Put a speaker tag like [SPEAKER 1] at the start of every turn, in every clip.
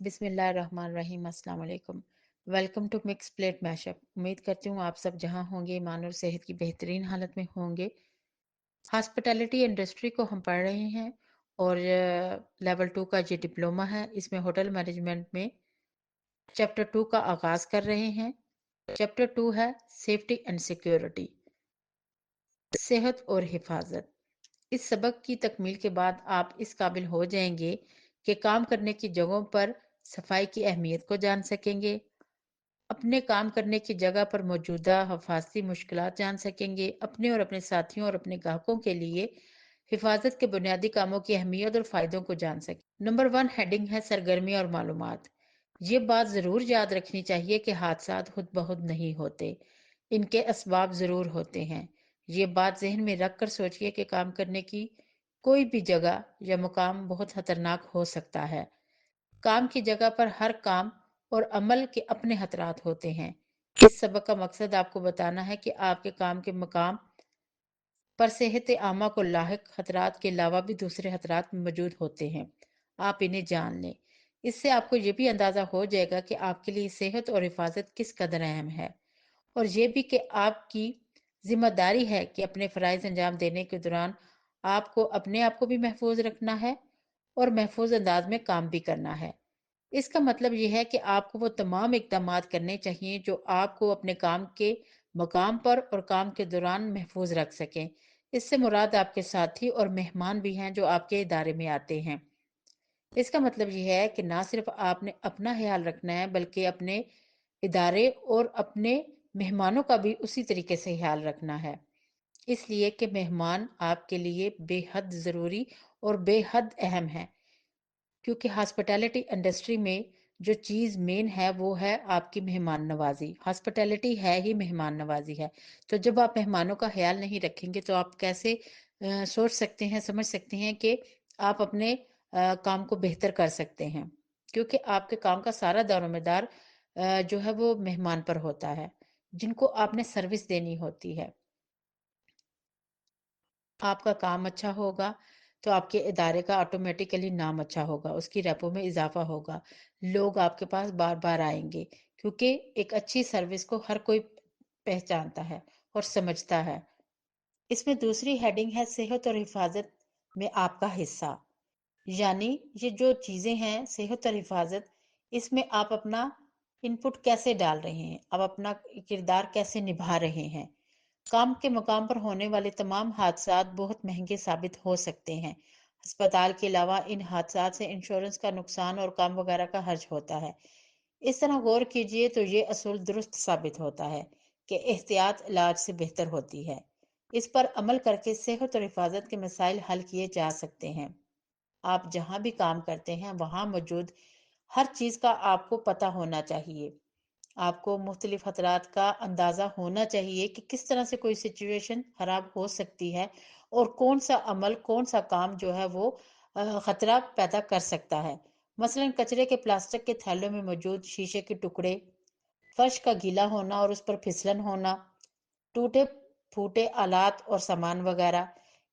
[SPEAKER 1] बिस्मिल्लाहिर्रहमानिर्रहीम। अस्सलाम वालेकुम। Welcome to mix plate mashup. उम्मीद करती हूँ आप सब जहाँ होंगे ईमान और सेहत की बेहतरीन हालत में होंगे। हॉस्पिटैलिटी इंडस्ट्री को हम पढ़ रहे हैं और लेवल 2 का ये डिप्लोमा है। इसमें होटल मैनेजमेंट में चैप्टर 2 का आगाज कर रहे हैं। चैप्टर 2 है सेफ्टी एंड सिक्योरिटी, सेहत और हिफाजत। इस सबक की तकमील के बाद आप इस काबिल हो जाएंगे कि काम करने की जगहों पर सफाई की अहमियत को जान सकेंगे, अपने काम करने की जगह पर मौजूदा हिफाजती मुश्किलात जान सकेंगे, अपने और अपने साथियों और अपने ग्राहकों के लिए हिफाजत के बुनियादी कामों की अहमियत और फायदों को जान सकें। नंबर 1 हेडिंग है सरगर्मी और मालूमात। ये बात जरूर याद रखनी चाहिए कि हादसात खुद ब खुद नहीं होते, इनके असबाब जरूर होते हैं। ये बात जहन में रख कर सोचिए कि काम करने की कोई भी जगह या मुकाम बहुत खतरनाक हो सकता है। काम की जगह पर हर काम और अमल के अपने खतरात होते हैं। इस सबक का मकसद आपको बताना है कि आपके काम के मकाम पर सेहत आमा को लाहिक खतरात के अलावा भी दूसरे खतरात मौजूद होते हैं। आप इन्हें जान लें। इससे आपको ये भी अंदाजा हो जाएगा कि आपके लिए सेहत और हिफाजत किस कदर अहम है, और ये भी कि आपकी जिम्मेदारी है कि अपने फ़राइज़ अंजाम देने के दौरान आपको अपने आप को भी महफूज रखना है और महफूज अंदाज में काम भी करना है। इसका मतलब ये है कि आपको वो तमाम इक़दामात करने चाहिए जो आपको अपने काम के मकाम पर और काम के दौरान महफूज रख सकें। इससे मुराद आपके साथी और मेहमान भी हैं जो आपके इदारे में आते हैं। इसका मतलब ये है कि ना सिर्फ आपने अपना ख्याल रखना है बल्कि अपने इदारे और अपने मेहमानों का भी उसी तरीके से ख्याल रखना है। इसलिए कि मेहमान आपके लिए बेहद ज़रूरी और बेहद अहम है, क्योंकि हॉस्पिटैलिटी इंडस्ट्री में जो चीज़ मेन है वो है आपकी मेहमान नवाजी। हॉस्पिटैलिटी है ही मेहमान नवाजी है। तो जब आप मेहमानों का ख्याल नहीं रखेंगे तो आप कैसे सोच सकते हैं, समझ सकते हैं कि आप अपने काम को बेहतर कर सकते हैं, क्योंकि आपके काम का सारा दारोमदार जो है वो मेहमान पर होता है, जिनको आपने सर्विस देनी होती है। आपका काम अच्छा होगा तो आपके इदारे का ऑटोमेटिकली नाम अच्छा होगा, उसकी रेपो में इजाफा होगा, लोग आपके पास बार बार आएंगे, क्योंकि एक अच्छी सर्विस को हर कोई पहचानता है और समझता है। इसमें दूसरी हेडिंग है सेहत और हिफाजत में आपका हिस्सा। यानी ये जो चीजें हैं सेहत और हिफाजत, इसमें आप अपना इनपुट कैसे डाल रहे हैं, आप अपना किरदार कैसे निभा रहे हैं। काम के मुकाम पर होने वाले तमाम हादसात बहुत महंगे साबित हो सकते हैं। अस्पताल के अलावा इन हादसात से इंश्योरेंस का नुकसान और काम वगैरह का खर्च होता है। इस तरह गौर कीजिए तो ये असूल दुरुस्त साबित होता है कि एहतियात इलाज से बेहतर होती है। इस पर अमल करके सेहत और हिफाजत के मसाइल हल किए जा सकते हैं। आप जहां भी काम करते हैं वहां मौजूद हर चीज का आपको पता होना चाहिए। आपको मुख्तलिफ खतरात का अंदाज़ा होना चाहिए कि किस तरह से कोई सिचुएशन खराब हो सकती है और कौन सा अमल, कौन सा काम जो है वो खतरा पैदा कर सकता है। मसलन कचरे के प्लास्टिक के थैलों में मौजूद शीशे के टुकड़े, फर्श का गीला होना और उस पर फिसलन होना, टूटे फूटे आलात और सामान वगैरह।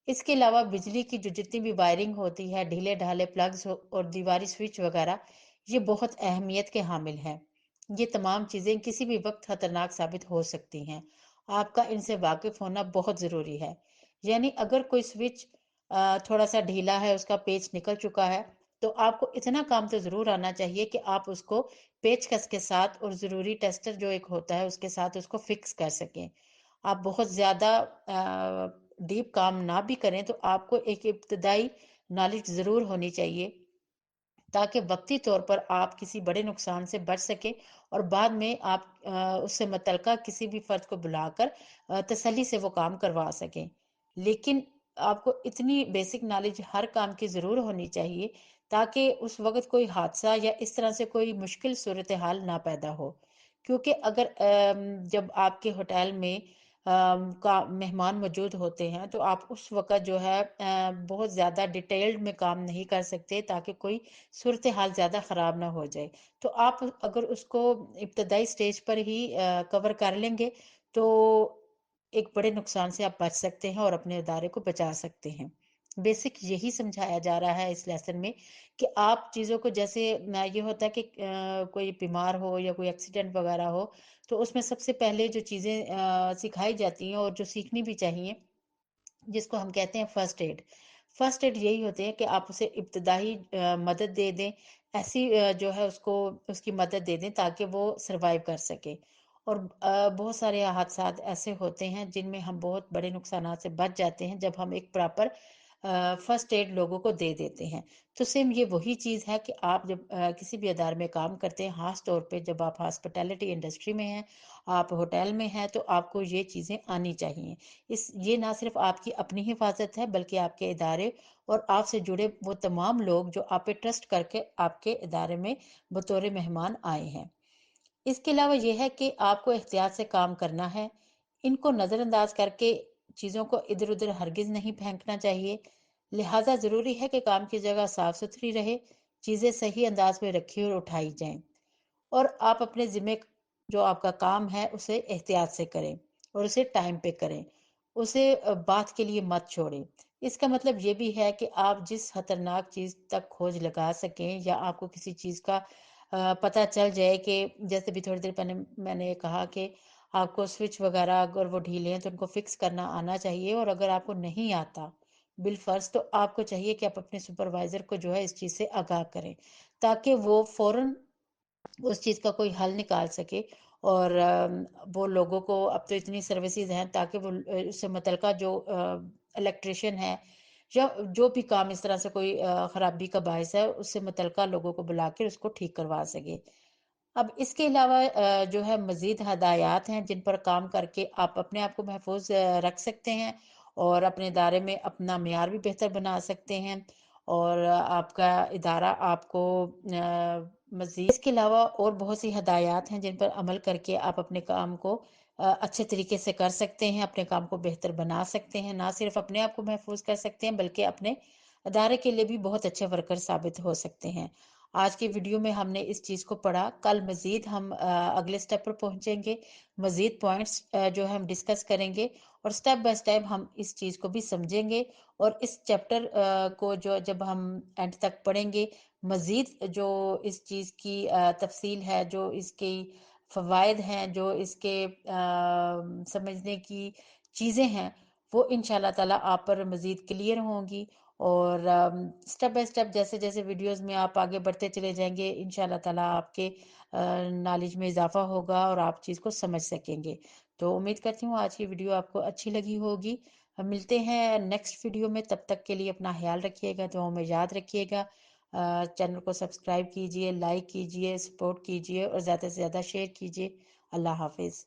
[SPEAKER 1] इसके अलावा बिजली की जो जितनी भी वायरिंग होती है, ढीले ढाले प्लग्स और दीवारी स्विच वगैरह, ये बहुत अहमियत के हामिल हैं। ये तमाम चीजें किसी भी वक्त खतरनाक साबित हो सकती हैं। आपका इनसे वाकिफ होना बहुत जरूरी है। यानी अगर कोई स्विच थोड़ा सा ढीला है, उसका पेच निकल चुका है, तो आपको इतना काम तो जरूर आना चाहिए कि आप उसको पेचकस के साथ और जरूरी टेस्टर जो एक होता है उसके साथ उसको फिक्स कर सकें। आप बहुत ज़्यादा डीप काम ना भी करें तो आपको एक इब्तदाई नॉलेज ज़रूर होनी चाहिए, ताकि वक्ती तौर पर आप किसी बड़े नुकसान से बच सकें और बाद में आप उससे मुतल्लिका किसी भी फ़र्द को बुलाकर तसल्ली से वो काम करवा सकें। लेकिन आपको इतनी बेसिक नॉलेज हर काम की ज़रूर होनी चाहिए, ताकि उस वक़्त कोई हादसा या इस तरह से कोई मुश्किल सूरत हाल ना पैदा हो। क्योंकि अगर जब आपके होटल में का मेहमान मौजूद होते हैं तो आप उस वक़्त जो है बहुत ज़्यादा डिटेल्ड में काम नहीं कर सकते, ताकि कोई सूरत हाल ज़्यादा ख़राब ना हो जाए। तो आप अगर उसको इब्तदाई स्टेज पर ही कवर कर लेंगे तो एक बड़े नुकसान से आप बच सकते हैं और अपने इदारे को बचा सकते हैं। بیسک یہی سمجھایا جا رہا ہے اس لیسن میں کہ آپ چیزوں کو جیسے یہ ہوتا ہے کہ کوئی بیمار ہو یا کوئی ایکسیڈنٹ وغیرہ ہو تو اس میں سب سے پہلے جو چیزیں سکھائی جاتی ہیں اور جو سیکھنی بھی چاہیے جس کو ہم کہتے ہیں فرسٹ ایڈ. فرسٹ ایڈ یہی ہوتے ہیں کہ آپ اسے ابتدائی مدد دے دیں، ایسی جو ہے اس کو اس کی مدد دے دیں تاکہ وہ سروائیو کر سکے. اور بہت سارے حادثات ایسے ہوتے ہیں جن میں ہم بہت بڑے نقصانات سے بچ جاتے ہیں جب ہم ایک پراپر فرسٹ ایڈ لوگوں کو دے دیتے ہیں. تو سیم یہ وہی چیز ہے کہ آپ جب کسی بھی ادارے میں کام کرتے ہیں، خاص طور پہ جب آپ ہاسپٹیلٹی انڈسٹری میں ہیں، آپ ہوٹل میں ہیں، تو آپ کو یہ چیزیں آنی چاہیے. یہ نہ صرف آپ کی اپنی حفاظت ہے بلکہ آپ کے ادارے اور آپ سے جڑے وہ تمام لوگ جو آپ پہ ٹرسٹ کر کے آپ کے ادارے میں بطور مہمان آئے ہیں. اس کے علاوہ یہ ہے کہ آپ کو احتیاط سے کام کرنا ہے. ان کو نظر انداز کر کے چیزوں کو ادھر ادھر ہرگز نہیں پھینکنا چاہیے. لہٰذا ضروری ہے کہ کام کی جگہ صاف ستھری رہے، چیزیں صحیح انداز میں رکھی اور اٹھائی جائیں، اور آپ اپنے ذمے جو آپ کا کام ہے اسے احتیاط سے کریں اور اسے ٹائم پہ کریں، اسے بات کے لیے مت چھوڑیں. اس کا مطلب یہ بھی ہے کہ آپ جس خطرناک چیز تک کھوج لگا سکیں یا آپ کو کسی چیز کا پتہ چل جائے کہ جیسے بھی تھوڑی دیر پہلے میں نے کہا کہ آپ کو سوئچ وغیرہ اگر وہ ڈھیلے ہیں تو ان کو فکس کرنا آنا چاہیے، اور اگر آپ کو نہیں آتا بالفرض تو آپ کو چاہیے کہ آپ اپنے سپروائزر کو جو ہے اس چیز سے آگاہ کریں تاکہ وہ فوراً اس چیز کا کوئی حل نکال سکے. اور وہ لوگوں کو اب تو اتنی سروسز ہیں تاکہ وہ اس سے متعلقہ جو الیکٹریشین ہے یا جو بھی کام اس طرح سے کوئی خرابی کا باعث ہے اس سے متعلقہ لوگوں کو بلا کر اس کو ٹھیک کروا سکے. اب اس کے علاوہ جو ہے مزید ہدایات ہیں جن پر کام کر کے آپ اپنے آپ کو محفوظ رکھ سکتے ہیں اور اپنے ادارے میں اپنا معیار بھی بہتر بنا سکتے ہیں، اور آپ کا ادارہ آپ کو مزید اس کے علاوہ اور بہت سی ہدایات ہیں جن پر عمل کر کے آپ اپنے کام کو اچھے طریقے سے کر سکتے ہیں، اپنے کام کو بہتر بنا سکتے ہیں، نہ صرف اپنے آپ کو محفوظ کر سکتے ہیں بلکہ اپنے ادارے کے لیے بھی بہت اچھے ورکر ثابت ہو سکتے ہیں. آج کی ویڈیو میں ہم نے اس چیز کو پڑھا. کل مزید ہم اگلے سٹیپ پر پہنچیں گے، مزید پوائنٹس جو ہم ڈسکس کریں گے اور سٹیپ بائی سٹیپ ہم اس چیز کو بھی سمجھیں گے. اور اس چیپٹر کو جو جب ہم اینڈ تک پڑھیں گے مزید جو اس چیز کی تفصیل ہے، جو اس کی فوائد ہیں، جو اس کے سمجھنے کی چیزیں ہیں، وہ انشاءاللہ تعالی آپ پر مزید کلیئر ہوں گی. اور سٹیپ بائی سٹیپ جیسے جیسے ویڈیوز میں آپ آگے بڑھتے چلے جائیں گے انشاءاللہ تعالی آپ کے نالج میں اضافہ ہوگا اور آپ چیز کو سمجھ سکیں گے. تو امید کرتی ہوں آج کی ویڈیو آپ کو اچھی لگی ہوگی. ہم ملتے ہیں نیکسٹ ویڈیو میں، تب تک کے لیے اپنا خیال رکھیے گا، دعاؤں میں یاد رکھیے گا. چینل کو سبسکرائب کیجئے، لائک کیجئے، سپورٹ کیجئے اور زیادہ سے زیادہ شیئر کیجئے. اللہ حافظ.